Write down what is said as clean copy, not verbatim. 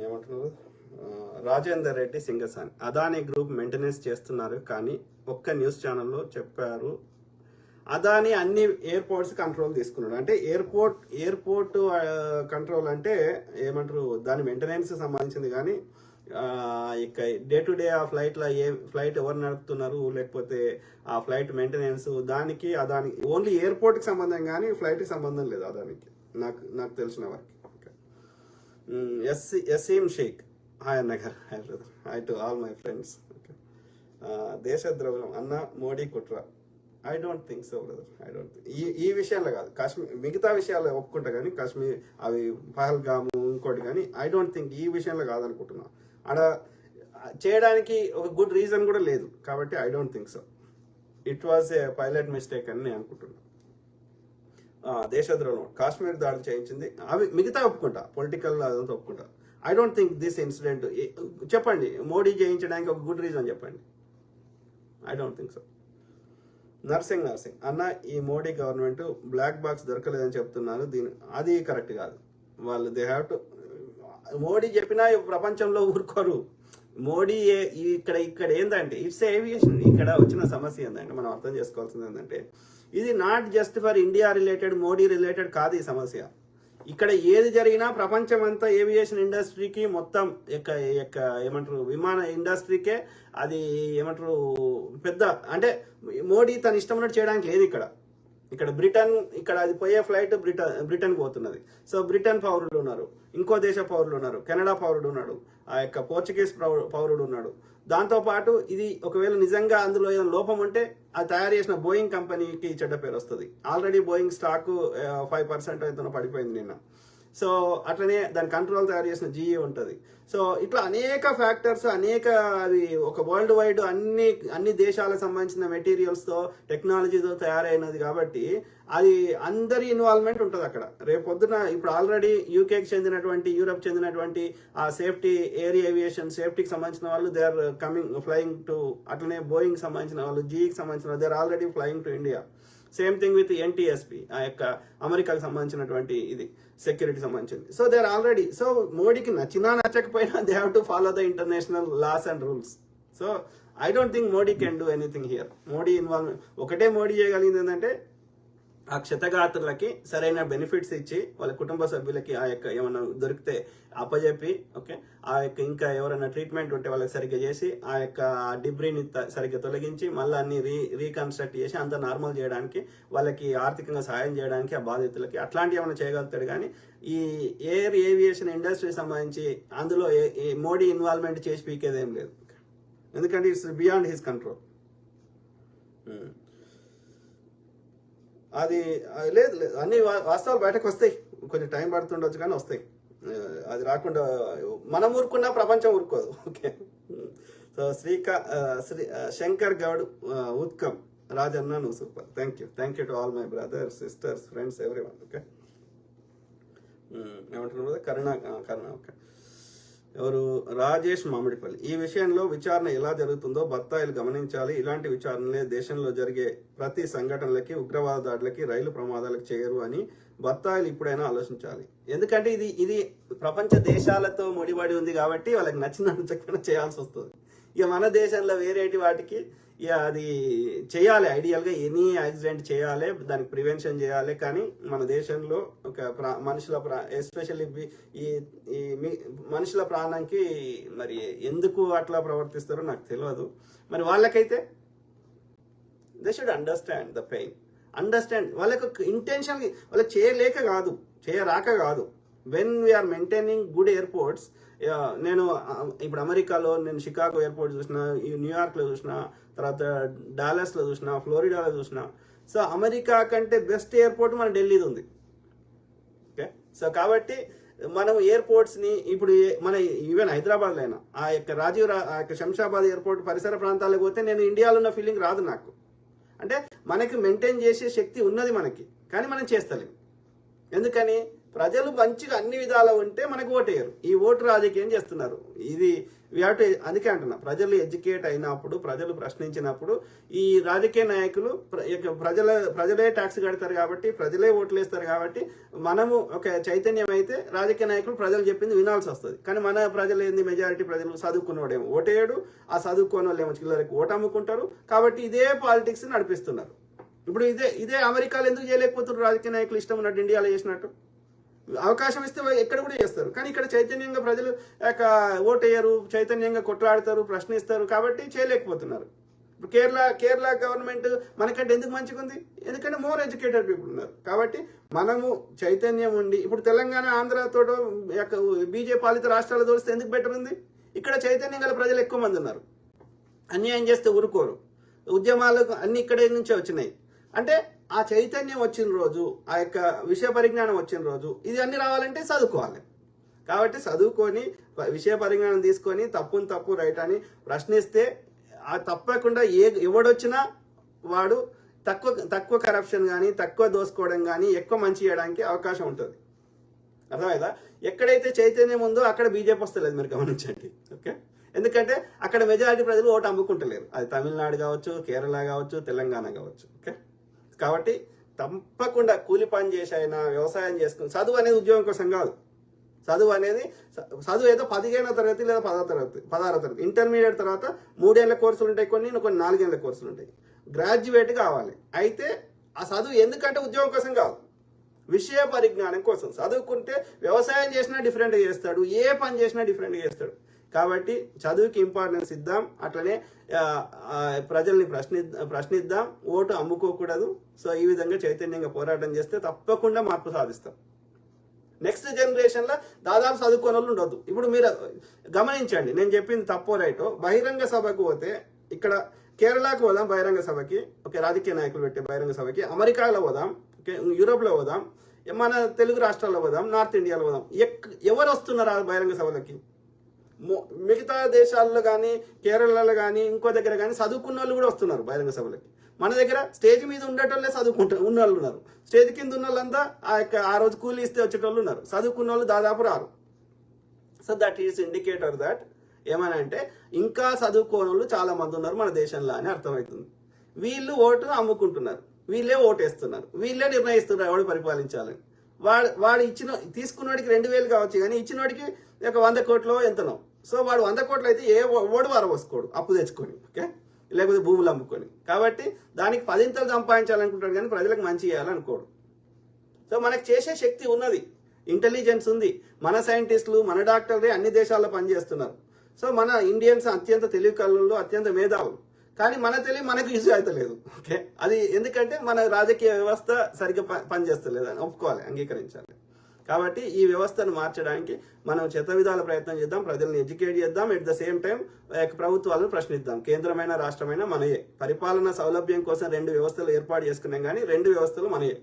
ఏమంటున్నారు, Rajender Reddy Singasani Adani group maintenance చేస్తున్నారు కానీ ఒక్క న్యూస్ ఛానల్లో చెప్పారు అదానీ అన్ని ఎయిర్పోర్ట్స్ కంట్రోల్ తీసుకున్నాడు. అంటే ఎయిర్పోర్ట్ కంట్రోల్ అంటే ఏమంటారు, దాని మెయింటెనెన్స్ సంబంధించింది. కానీ ఇక డే టు డే ఆ ఫ్లైట్లో ఫ్లైట్ ఎవరు నడుపుతున్నారు, లేకపోతే ఆ ఫ్లైట్ మెయింటెనెన్స్, దానికి అదాని ఓన్లీ ఎయిర్పోర్ట్కి సంబంధం కానీ ఫ్లైట్కి సంబంధం లేదు అదానికి, నాకు తెలిసిన వరకు. యసీం షేక్, హాయ్ అన్నగారు, hi brother, hi to all my friends. దేశద్రోహం అన్న మోడీ కుట్ర, I don't think so brother, I don't think. ఈ విషయాల్లో కాదు, కాశ్మీర్ మిగతా విషయాల్లో ఒప్పుకుంటా కానీ కాశ్మీర్ అవి పహల్గాము ఇంకోటి, కానీ ఐ డోంట్ థింక్ ఈ విషయంలో కాదనుకుంటున్నా. ఆడ చేయడానికి ఒక గుడ్ రీజన్ కూడా లేదు కాబట్టి I don't think so. It was a pilot mistake అని నేను అనుకుంటున్నాను. దేశద్రోహం, కాశ్మీర్ దాడి చేయించింది అవి మిగతా ఒప్పుకుంటా, పొలిటికల్ అదంతా ఒప్పుకుంటా. I don't think this incident. చెప్పండి, మోడీ చేయించడానికి ఒక గుడ్ రీజన్ చెప్పండి. I don't think so. Nursing అన్న, ఈ మోడీ గవర్నమెంట్ బ్లాక్ బాక్స్ దొరకలేదని చెప్తున్నారు, అది కరెక్ట్ కాదు. వాళ్ళు దే హ్యావ్ టు, మోడీ చెప్పినా ప్రపంచంలో ఊరుకోరు. మోడీ ఇక్కడ ఏంటంటే ఇట్స్ ఏవియేషన్. ఇక్కడ వచ్చిన సమస్య ఏంటంటే మనం అర్థం చేసుకోవాల్సింది ఏంటంటే, ఇది not just for India related, Modi related కాదు ఈ సమస్య. ఇక్కడ ఏది జరిగినా ప్రపంచం అంతా ఏవియేషన్ ఇండస్ట్రీకి మొత్తం ఏమంటారు విమాన ఇండస్ట్రీకే అది ఏమంటారు పెద్ద, అంటే మోడీ తన ఇష్టం ఉన్నట్టు చేయడానికి లేదు. ఇక్కడ బ్రిటన్, ఇక్కడ అది పోయే ఫ్లైట్ బ్రిటన్ పోతున్నది. సో బ్రిటన్ పౌరులు ఉన్నారు, ఇంకో దేశ పౌరులు ఉన్నారు, కెనడా పౌరుడు ఉన్నాడు, పోర్చుగీస్ పౌరుడు ఉన్నాడు. దాంతోపాటు ఇది ఒకవేళ నిజంగా అందులో ఏదైనా లోపం ఉంటే అది తయారు చేసిన బోయింగ్ కంపెనీకి చెడ్డ పేరు వస్తుంది. ఆల్రెడీ బోయింగ్ స్టాక్ 5% అయితే పడిపోయింది నిన్న. సో అట్లనే దాని కంట్రోల్ తయారు చేసిన జీఏ ఉంటుంది. సో ఇట్లా అనేక ఫ్యాక్టర్స్, అది ఒక వరల్డ్ వైడ్ అన్ని దేశాలకు సంబంధించిన మెటీరియల్స్తో టెక్నాలజీతో తయారైనది కాబట్టి అది అందరి ఇన్వాల్వ్మెంట్ ఉంటుంది అక్కడ. రేపు పొద్దున ఇప్పుడు ఆల్రెడీ యూకేకి చెందినటువంటి, యూరప్ చెందినటువంటి ఆ సేఫ్టీ, ఎయిర్ ఏవియేషన్ సేఫ్టీకి సంబంధించిన వాళ్ళు దే ఆర్ ఫ్లయింగ్ టు, అట్లనే బోయింగ్ సంబంధించిన వాళ్ళు, జీఈకి సంబంధించిన they are already flying to India. Same thing with NTSB, అమెరికాకి సంబంధించినటువంటి ఇది సెక్యూరిటీ సంబంధించింది. So they are already, so మోడీకి నచ్చినా నచ్చకపోయినా they have to follow the international laws and rules. So I don't think Modi can do anything here. Modi involvement ఒకటే మోడీ చేయగలిగింది ఏంటంటే ఆ క్షతగాత్రులకి సరైన బెనిఫిట్స్ ఇచ్చి వాళ్ళ కుటుంబ సభ్యులకి ఏమైనా దొరికితే అప్పచెప్పి, ఓకే, ఇంకా ఎవరైనా ట్రీట్మెంట్ ఉంటే వాళ్ళకి సరిగ్గా చేసి డిబ్రీని సరిగ్గా తొలగించి మళ్ళీ అన్ని రీకన్స్ట్రక్ట్ చేసి అంతా నార్మల్ చేయడానికి, వాళ్ళకి ఆర్థికంగా సహాయం చేయడానికి ఆ బాధితులకి అట్లాంటివి ఏమైనా చేయగలుగుతాడు. కానీ ఈ ఎయిర్ ఏవియేషన్ ఇండస్ట్రీ సంబంధించి అందులో మోడీ ఇన్వాల్వ్మెంట్ చేసి పీకేదేం లేదు, ఎందుకంటే ఇట్స్ బియాండ్ హిస్ కంట్రోల్. అది లేదు, అన్ని వాస్తవాలు బయటకు వస్తాయి, కొంచెం టైం పడుతుండొచ్చు కానీ వస్తాయి. అది రాకుండా మనం ఊరుకున్నా ప్రపంచం ఊరుకోదు. ఓకే, సో శంకర్ గౌడ్ ఉత్కమ్, రాజన్న నువ్వు super, thank you to all my brothers, sisters, friends, everyone. Okay, ఏమంటున్నారు కరుణ, ఓకే. ఎవరు, రాజేష్ మామిడిపల్లి, ఈ విషయంలో విచారణ ఎలా జరుగుతుందో బత్తాయిలు గమనించాలి. ఇలాంటి విచారణలే దేశంలో జరిగే ప్రతి సంఘటనలకి, ఉగ్రవాద దాడులకి, రైలు ప్రమాదాలకు చేయరు అని బత్తాయిలు ఇప్పుడైనా ఆలోచించాలి. ఎందుకంటే ఇది ప్రపంచ దేశాలతో ముడిపడి ఉంది కాబట్టి వాళ్ళకి నచ్చినట్టు చేయాల్సి వస్తుంది. ఇక మన దేశంలో వేరేటి వాటికి ఇక అది చేయాలి, ఐడియల్గా ఎనీ యాక్సిడెంట్ చేయాలి, దానికి ప్రివెన్షన్ చేయాలి. కానీ మన దేశంలో ఒక మనుషుల ఎస్పెషల్లీ ఈ మనుషుల ప్రాణానికి మరి ఎందుకు అట్లా ప్రవర్తిస్తారో నాకు తెలియదు. మరి వాళ్ళకైతే they should understand the pain, understand. వాళ్ళకు ఇంటెన్షన్, వాళ్ళకి చేయలేక కాదు, చేయరాక కాదు. When we are maintaining good airports, నేను ఇప్పుడు అమెరికాలో నేను షికాగో ఎయిర్పోర్ట్ చూసిన, న్యూయార్క్లో చూసిన, తర్వాత డాలస్లో చూసిన, ఫ్లోరిడాలో చూసిన. సో అమెరికా కంటే బెస్ట్ ఎయిర్పోర్ట్ మన ఢిల్లీది ఉంది. ఓకే, సో కాబట్టి మనం ఎయిర్పోర్ట్స్ని ఇప్పుడు మన ఈవెన్ హైదరాబాద్లో అయినా ఆ యొక్క శంషాబాద్ ఎయిర్పోర్ట్ పరిసర ప్రాంతాలకు పోతే నేను ఇండియాలో ఉన్న ఫీలింగ్ రాదు నాకు. అంటే మనకి మెయింటైన్ చేసే శక్తి ఉన్నది మనకి, కానీ మనం చేస్తలేం. ఎందుకని? ప్రజలు మంచిగా అన్ని విధాలు ఉంటే మనకు ఓటేయరు. ఈ ఓటు రాజకీయం చేస్తున్నారు. ఇది అందుకే అంటున్నా, ప్రజలు ఎడ్యుకేట్ అయినప్పుడు, ప్రజలు ప్రశ్నించినప్పుడు ఈ రాజకీయ నాయకులు ప్రజలే ట్యాక్స్ కడతారు కాబట్టి, ప్రజలే ఓట్లు వేస్తారు కాబట్టి, మనము ఒక చైతన్యం అయితే రాజకీయ నాయకులు ప్రజలు చెప్పింది వినాల్సి వస్తుంది. కానీ మన ప్రజలు ఏంది, మెజారిటీ ప్రజలు చదువుకున్నవాడేమో ఓటేయడు, ఆ చదువుకోని వాళ్ళు ఏమో చిల్లరకు ఓటు అమ్ముకుంటారు. కాబట్టి ఇదే పాలిటిక్స్ నడిపిస్తున్నారు. ఇప్పుడు ఇదే అమెరికాలో ఎందుకు చేయలేకపోతున్నారు రాజకీయ నాయకులు ఇష్టం ఉన్నట్టు ఇండియాలో చేసినట్టు? అవకాశం ఇస్తే ఎక్కడ కూడా చేస్తారు. కానీ ఇక్కడ చైతన్యంగా ప్రజలు ఓటేయరు, చైతన్యంగా కొట్లాడతారు, ప్రశ్నిస్తారు కాబట్టి చేయలేకపోతున్నారు. ఇప్పుడు కేరళ గవర్నమెంట్ మనకంటే ఎందుకు మంచిగా ఉంది? ఎందుకంటే మోర్ ఎడ్యుకేటెడ్ పీపుల్ ఉన్నారు. కాబట్టి మనము చైతన్యం ఉండి, ఇప్పుడు తెలంగాణ, ఆంధ్రతో బీజేపీ పాలిత రాష్ట్రాలు తోలిస్తే ఎందుకు బెటర్ ఉంది? ఇక్కడ చైతన్యం గల ప్రజలు ఎక్కువ మంది ఉన్నారు. అన్యాయం చేస్తే ఊరుకోరు. ఉద్యమాలకు అన్ని ఇక్కడే నుంచే వచ్చినాయి. అంటే ఆ చైతన్యం వచ్చిన రోజు, ఆ యొక్క విషయ పరిజ్ఞానం వచ్చిన రోజు, ఇది అన్ని రావాలంటే చదువుకోవాలి. కాబట్టి చదువుకొని విషయ పరిజ్ఞానం తీసుకొని తప్పు రైట్ అని ప్రశ్నిస్తే తప్పకుండా ఎవడొచ్చినా వాడు తక్కువ కరప్షన్ కానీ, తక్కువ దోసుకోవడం కానీ, ఎక్కువ మంచి చేయడానికి అవకాశం ఉంటుంది. అర్థమైందా? ఎక్కడైతే చైతన్యం ఉందో అక్కడ బీజేపీ వస్తలేదు, మీరు గమనించండి. ఓకే, ఎందుకంటే అక్కడ మెజారిటీ ప్రజలు ఓటు అమ్ముకుంటలేరు. అది తమిళనాడు కావచ్చు, కేరళ కావచ్చు, తెలంగాణ కావచ్చు. ఓకే, కాబట్టి తప్పకుండా కూలి పని చేసి అయినా వ్యవసాయం చేసుకుని, చదువు అనేది ఉద్యోగం కోసం కాదు. చదువు ఏదో 15వ తరగతి లేదా 16వ తరగతి, ఇంటర్మీడియట్ తర్వాత 3 ఏళ్ల కోర్సులు ఉంటాయి, కొన్ని 4 ఏళ్ల కోర్సులు ఉంటాయి. గ్రాడ్యుయేట్ కావాలి. అయితే ఆ చదువు ఎందుకంటే ఉద్యోగం కోసం కాదు, విషయ పరిజ్ఞానం కోసం. చదువుకుంటే వ్యవసాయం చేసినా డిఫరెంట్గా చేస్తాడు, ఏ పని చేసినా డిఫరెంట్గా చేస్తాడు. కాబట్టి చదువుకి ఇంపార్టెన్స్ ఇద్దాం, అట్లనే ప్రజల్ని ప్రశ్నిద్దాం, ఓటు అమ్ముకోకూడదు. సో ఈ విధంగా చైతన్యంగా పోరాటం చేస్తే తప్పకుండా మార్పు సాధిస్తాం. నెక్స్ట్ జనరేషన్లో దాదాపు చదువుకోని వాళ్ళు ఉండొద్దు. ఇప్పుడు మీరు గమనించండి, నేను చెప్పింది తప్పో రైటో. బహిరంగ సభకు పోతే, ఇక్కడ కేరళకు పోదాం బహిరంగ సభకి, ఓకే, రాజకీయ నాయకులు పెట్టే బహిరంగ సభకి. అమెరికాలో పోదాం, ఓకే, యూరోప్లో పోదాం, మన తెలుగు రాష్ట్రాల్లో పోదాం, నార్త్ ఇండియాలో పోదాం. ఎవరు వస్తున్నారు ఆ బహిరంగ సభలకి? మిగతా దేశాల్లో కానీ, కేరళలో కానీ, ఇంకో దగ్గర కానీ చదువుకున్న వాళ్ళు కూడా వస్తున్నారు బహిరంగ సభలకి. మన దగ్గర స్టేజ్ మీద ఉండేటోళ్ళే ఉన్న వాళ్ళు ఉన్నారు. స్టేజ్ కింద ఉన్న వాళ్ళంతా ఆ రోజు కూలీ ఇస్తే వచ్చేటోళ్ళు ఉన్నారు. చదువుకున్న వాళ్ళు దాదాపు రారు. So that is indicator that ఏమనంటే ఇంకా చదువుకోని వాళ్ళు చాలా మంది ఉన్నారు మన దేశంలో అని అర్థమవుతుంది. వీళ్ళు ఓటు అమ్ముకుంటున్నారు, వీళ్ళే ఓటేస్తున్నారు, వీళ్ళే నిర్ణయిస్తున్నారు ఎవడు పరిపాలించాలని. వాడు తీసుకున్నవాడికి 2000 కావచ్చు, కానీ ఇచ్చినవాడికి 100 కోట్లు ఎంతనో. సో వాడు 100 కోట్లు అయితే ఓడు వారవోసుకోడు అప్పు తెచ్చుకొని, ఓకే, లేకపోతే భూములు అమ్ముకొని. కాబట్టి దానికి 10 సంపాదించాలనుకుంటాడు, కానీ ప్రజలకు మంచి చేయాలనుకోడు. సో మనకు చేసే శక్తి ఉన్నది, ఇంటెలిజెన్స్ ఉంది. మన సైంటిస్టులు, మన డాక్టర్లే అన్ని దేశాల్లో పనిచేస్తున్నారు. సో మన ఇండియన్స్ అత్యంత తెలివి కళ్ళు, అత్యంత మేధావులు. కానీ మన తెలివి మనకు యూజ్ అవుతలేదు. ఓకే, అది ఎందుకంటే మన రాజకీయ వ్యవస్థ సరిగ్గా పనిచేస్తలేదు అని ఒప్పుకోవాలి, అంగీకరించాలి. కాబట్టి ఈ వ్యవస్థను మార్చడానికి మనం విధాల ప్రయత్నం చేద్దాం, ప్రజల్ని ఎడ్యుకేట్ చేద్దాం. ఎట్ ద సేమ్ టైం ప్రభుత్వాలను ప్రశ్నిద్దాం. కేంద్రమైన రాష్ట్రమైన మనయే. పరిపాలన సౌలభ్యం కోసం 2 వ్యవస్థలు ఏర్పాటు చేసుకున్నాం, కానీ 2 వ్యవస్థలు మనయే.